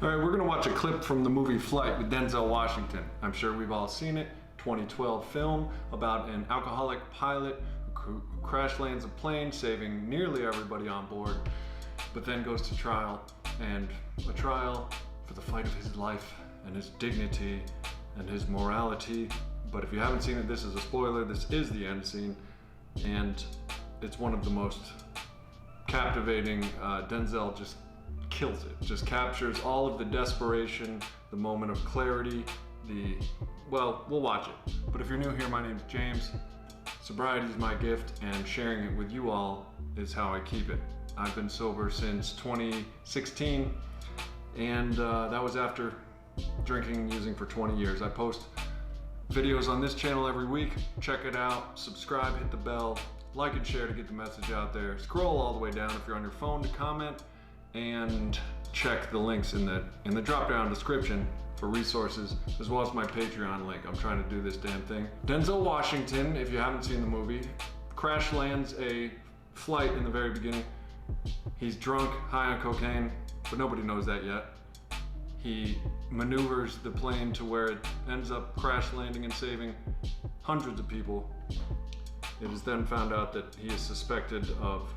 All right, we're gonna watch a clip from the movie Flight with Denzel Washington. I'm sure we've all seen it. 2012 film about an alcoholic pilot who crash lands a plane, saving nearly everybody on board, but then goes to trial, and a trial for the fight of his life and his dignity and his morality. But if you haven't seen it, this is a spoiler. This is the end scene, and it's one of the most captivating. Denzel just kills it, just captures all of the desperation, the moment of clarity, well, we'll watch it. But if you're new here, my name's James. Sobriety is my gift, and sharing it with you all is how I keep it. I've been sober since 2016, and that was after drinking and using for 20 years. I post videos on this channel every week. Check it out, subscribe, hit the bell, like and share to get the message out there. Scroll all the way down if you're on your phone to comment, and check the links in the drop-down description for resources, as well as my Patreon link. I'm trying to do this damn thing. Denzel Washington, if you haven't seen the movie, crash lands a flight in the very beginning. He's drunk, high on cocaine, but nobody knows that yet. He maneuvers the plane to where it ends up crash landing and saving hundreds of people. It is then found out that he is suspected of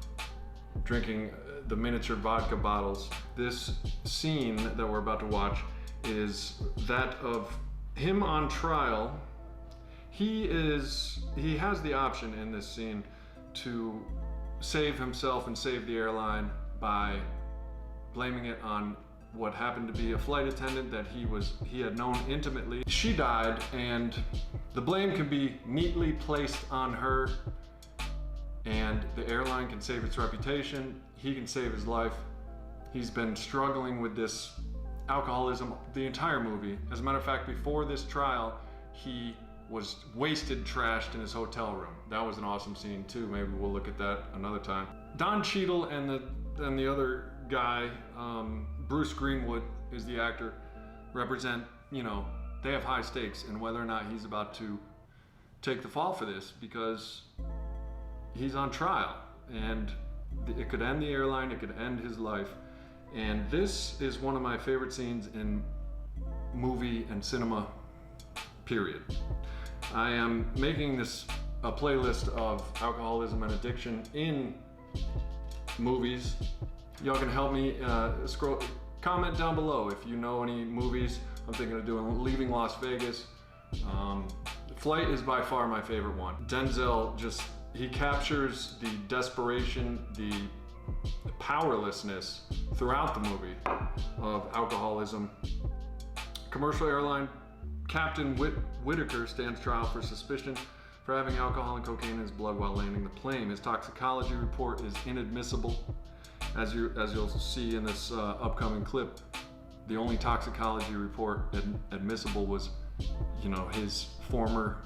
drinking the miniature vodka bottles. This scene that we're about to watch is that of him on trial. He has the option in this scene to save himself and save the airline by blaming it on what happened to be a flight attendant that he had known intimately. She died, and the blame can be neatly placed on her, and the airline can save its reputation. He can save his life. He's been struggling with this alcoholism the entire movie. As a matter of fact, before this trial, he was wasted, trashed in his hotel room. That was an awesome scene too. Maybe we'll look at that another time. Don Cheadle and the other guy, Bruce Greenwood is the actor, represent, they have high stakes in whether or not he's about to take the fall for this, because he's on trial, and it could end the airline, it could end his life. And this is one of my favorite scenes in movie and cinema, period. I am making this a playlist of alcoholism and addiction in movies. Y'all can help me comment down below if you know any movies. I'm thinking of doing Leaving Las Vegas. Flight is by far my favorite one. Denzel he captures the desperation, the powerlessness throughout the movie of alcoholism. Commercial airline Captain Whitaker stands trial for suspicion for having alcohol and cocaine in his blood while landing the plane. His toxicology report is inadmissible. As you'll see in this upcoming clip, the only toxicology report admissible was, his former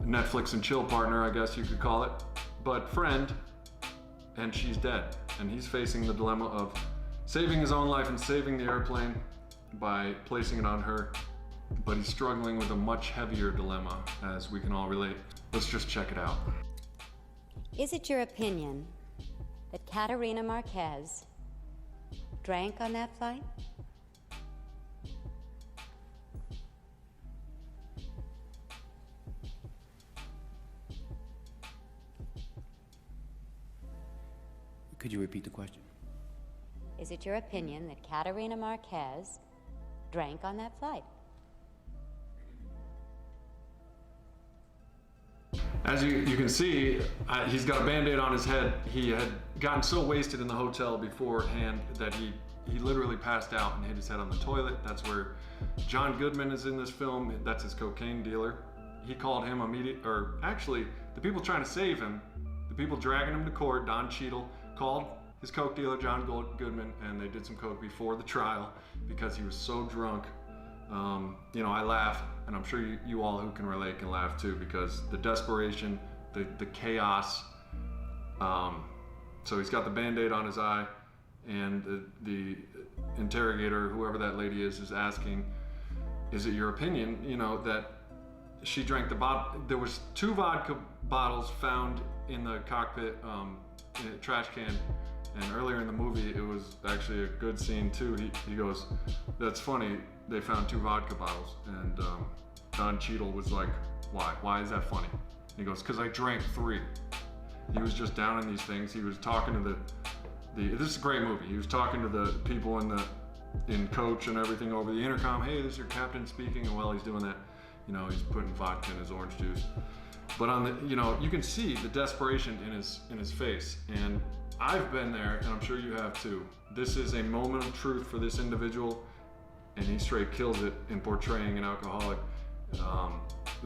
Netflix and chill partner, I guess you could call it, but friend, and she's dead. And he's facing the dilemma of saving his own life and saving the airplane by placing it on her, but he's struggling with a much heavier dilemma, as we can all relate. Let's just check it out. Is it your opinion that Caterina Marquez drank on that flight? Could you repeat the question? Is it your opinion that Caterina Marquez drank on that flight? As you can see, he's got a Band-Aid on his head. He had gotten so wasted in the hotel beforehand that he literally passed out and hit his head on the toilet. That's where John Goodman is in this film. That's his cocaine dealer. He called him actually, the people trying to save him, the people dragging him to court, Don Cheadle, called his coke dealer, John Goodman, and they did some coke before the trial because he was so drunk. I laugh, and I'm sure you all who can relate can laugh too, because the desperation, the chaos. So he's got the Band-Aid on his eye, and the interrogator, whoever that lady is asking, is it your opinion, that she drank the bottle? There was 2 vodka bottles found in the cockpit, in a trash can, And earlier in the movie, it was actually a good scene too. He goes, "That's funny. They found 2 vodka bottles." And Don Cheadle was like, "Why? Why is that funny?" He goes, "Because I drank 3." He was just down in these things. He was talking to the this is a great movie. He was talking to the people in coach and everything over the intercom. "Hey, this is your captain speaking." And while he's doing that, you know, he's putting vodka in his orange juice. But on the, you know, you can see the desperation in his face. And I've been there, and I'm sure you have too. This is a moment of truth for this individual, and he straight kills it in portraying an alcoholic.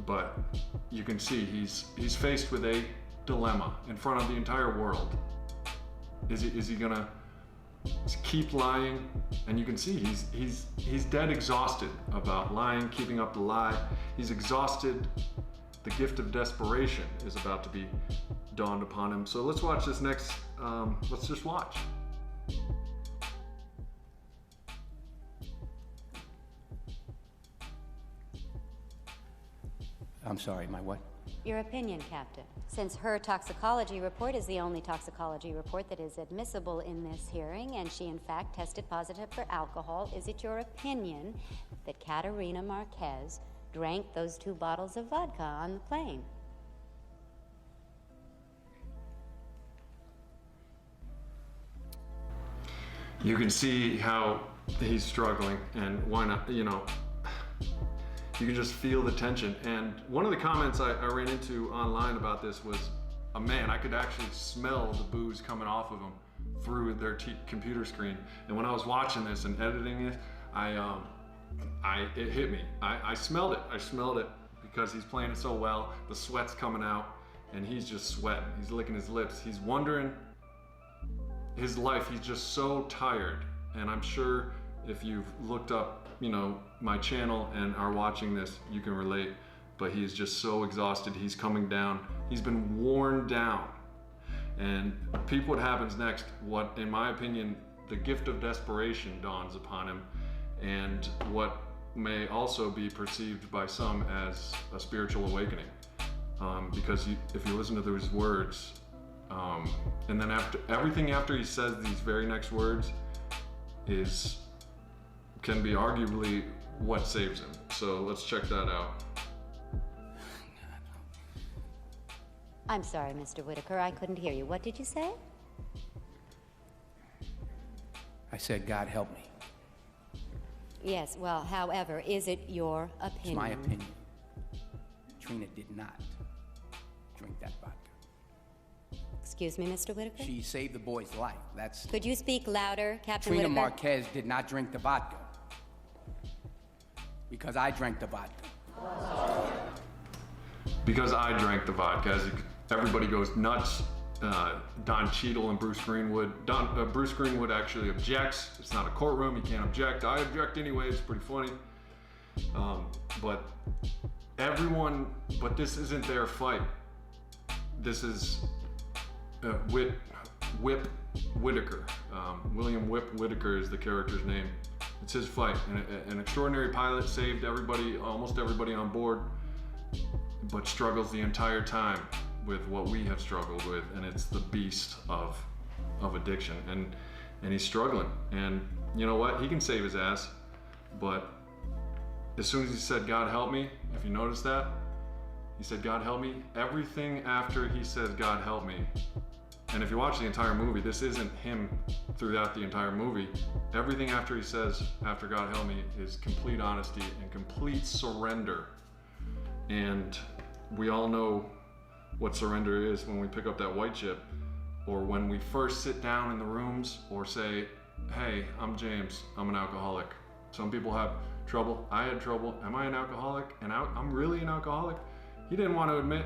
But you can see he's faced with a dilemma in front of the entire world. Is he gonna keep lying? And you can see he's dead exhausted about lying, keeping up the lie. He's exhausted. The gift of desperation is about to be dawned upon him. So let's watch this next. Let's just watch. I'm sorry, my what? Your opinion, Captain. Since her toxicology report is the only toxicology report that is admissible in this hearing, and she in fact tested positive for alcohol, is it your opinion that Caterina Marquez drank those 2 bottles of vodka on the plane? You can see how he's struggling, and why not, you know, you can just feel the tension. And one of the comments I ran into online about this was, man, I could actually smell the booze coming off of them through their computer screen. And when I was watching this and editing it, it hit me. I smelled it. I smelled it because he's playing it so well. The sweat's coming out, and he's just sweating. He's licking his lips. He's wondering his life. He's just so tired. And I'm sure if you've looked up, you know, my channel and are watching this, you can relate. But he is just so exhausted. He's coming down. He's been worn down. And peep what happens next. What, in my opinion, the gift of desperation dawns upon him, and what may also be perceived by some as a spiritual awakening. Because if you listen to those words, and then everything after he says these very next words can be arguably what saves him. So let's check that out. I'm sorry, Mr. Whitaker, I couldn't hear you. What did you say? I said, God help me. Yes, well, however, is it your opinion? It's my opinion. Trina did not drink that vodka. Excuse me, Mr. Whitaker? She saved the boy's life. That's... Could you speak louder, Captain Trina Whitaker? Marquez did not drink the vodka. Because I drank the vodka. Because I drank the vodka. As everybody goes nuts. Don Cheadle and Bruce Greenwood. Bruce Greenwood actually objects. It's not a courtroom, he can't object. I object anyway, it's pretty funny. But this isn't their fight. This is Whip Whitaker. William Whip Whitaker is the character's name. It's his fight. An extraordinary pilot, saved everybody, almost everybody on board, but struggles the entire time with what we have struggled with, and it's the beast of addiction. And he's struggling. And you know what? He can save his ass, but as soon as he said, God help me, if you notice that, he said, God help me. Everything after he says, God help me, and if you watch the entire movie, this isn't him throughout the entire movie. Everything after he says, after God help me, is complete honesty and complete surrender. And we all know what surrender is when we pick up that white chip, or when we first sit down in the rooms or say, hey, I'm James, I'm an alcoholic. Some people have trouble. I had trouble. Am I an alcoholic? And I'm really an alcoholic? He didn't want to admit.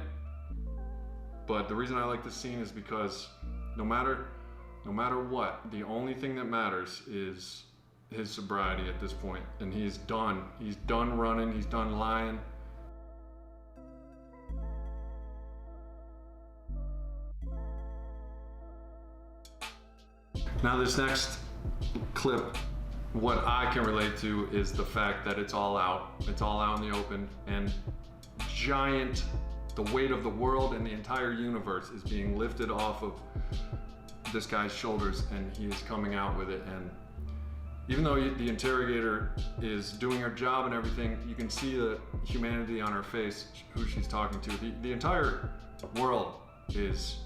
But the reason I like this scene is because no matter what, the only thing that matters is his sobriety at this point. And he's done. He's done running. He's done lying. Now this next clip, what I can relate to is the fact that it's all out. It's all out in the open, and the weight of the world and the entire universe is being lifted off of this guy's shoulders, and he is coming out with it. And even though the interrogator is doing her job and everything, you can see the humanity on her face, who she's talking to. The entire world is,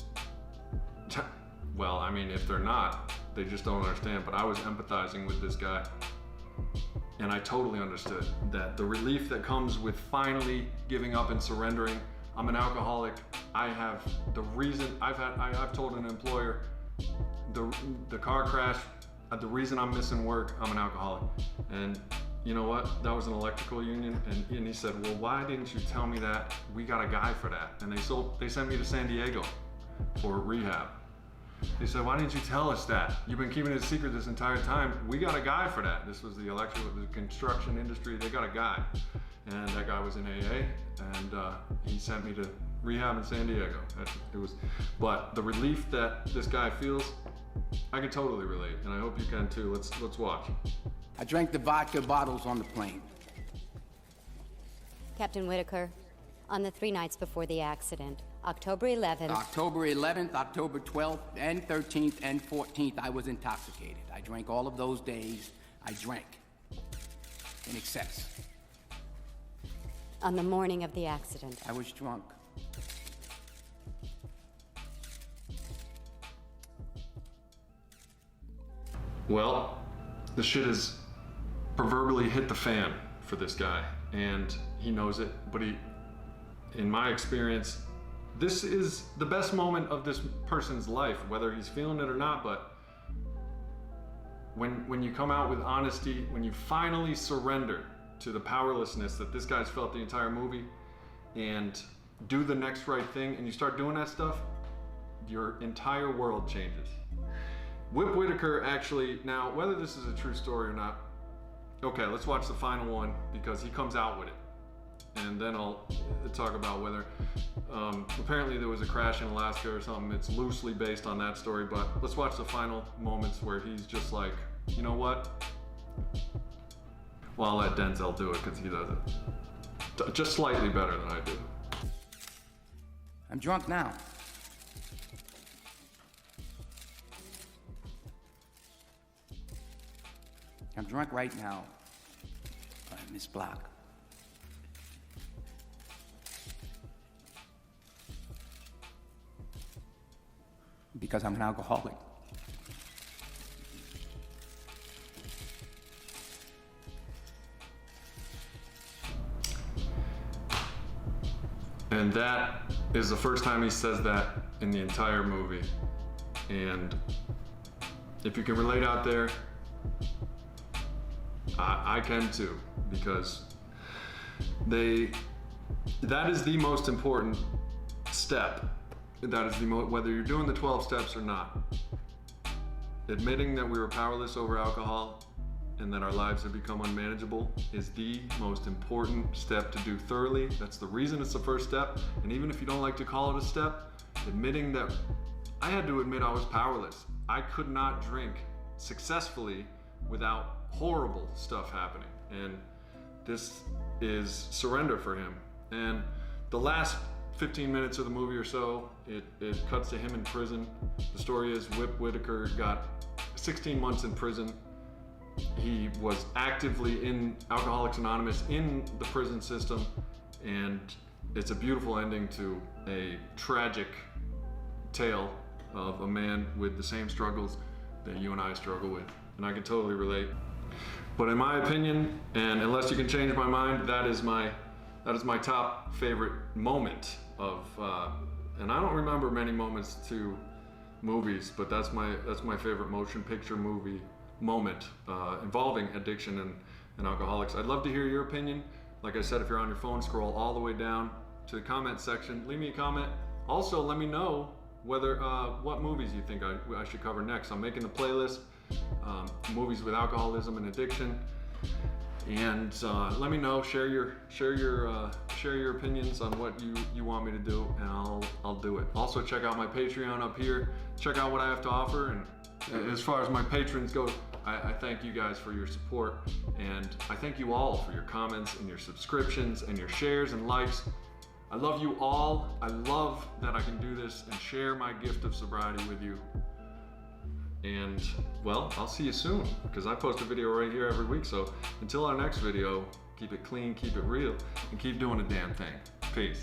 well, I mean, if they're not, they just don't understand. But I was empathizing with this guy, and I totally understood that the relief that comes with finally giving up and surrendering. I'm an alcoholic. I have the reason, I've told an employer, the car crash, the reason I'm missing work, I'm an alcoholic. And you know what? That was an electrical union, and he said, well, why didn't you tell me that? We got a guy for that. And they sent me to San Diego for rehab. They said, why didn't you tell us that? You've been keeping it a secret this entire time. We got a guy for that. This was the construction industry. They got a guy. And that guy was in AA, and he sent me to rehab in San Diego. But the relief that this guy feels, I can totally relate, and I hope you can too. Let's watch. I drank the vodka bottles on the plane. Captain Whitaker, on the 3 nights before the accident, October 11th. October 11th, October 12th, and 13th, and 14th, I was intoxicated. I drank all of those days. I drank in excess. On the morning of the accident. I was drunk. Well, the shit has proverbially hit the fan for this guy, and he knows it, but in my experience, this is the best moment of this person's life, whether he's feeling it or not. But when you come out with honesty, when you finally surrender to the powerlessness that this guy's felt the entire movie, and do the next right thing, and you start doing that stuff, your entire world changes. Whip Whitaker actually, now whether this is a true story or not, okay, let's watch the final one, because he comes out with it. And then I'll talk about whether, apparently there was a crash in Alaska or something. It's loosely based on that story, but let's watch the final moments where he's just like, you know what? Well, I'll let Denzel do it because he does it just slightly better than I do. I'm drunk now. I'm drunk right now on this block. Because I'm an alcoholic. And that is the first time he says that in the entire movie. And if you can relate out there, I can too, because that is the most important step. That is whether you're doing the 12 steps or not. Admitting that we were powerless over alcohol and that our lives have become unmanageable is the most important step to do thoroughly. That's the reason it's the first step. And even if you don't like to call it a step, admitting that I had to admit I was powerless. I could not drink successfully without horrible stuff happening. And this is surrender for him. And the last 15 minutes of the movie or so, it cuts to him in prison. The story is Whip Whitaker got 16 months in prison. He was actively in Alcoholics Anonymous in the prison system, and it's a beautiful ending to a tragic tale of a man with the same struggles that you and I struggle with, and I can totally relate. But in my opinion, and unless you can change my mind, that is my top favorite moment of, and I don't remember many moments to movies, but that's my favorite motion picture movie moment involving addiction and alcoholics. I'd love to hear your opinion. Like I said, if you're on your phone, scroll all the way down to the comment section, leave me a comment. Also, let me know whether what movies you think I should cover next. I'm making the playlist, movies with alcoholism and addiction, and let me know. Share your opinions on what you want me to do, and I'll do it. Also, check out my Patreon up here. Check out what I have to offer, and as far as my patrons go, I thank you guys for your support, and I thank you all for your comments and your subscriptions and your shares and likes. I love you all. I love that I can do this and share my gift of sobriety with you. And well, I'll see you soon, because I post a video right here every week. So until our next video, keep it clean, keep it real, and keep doing the damn thing. Peace.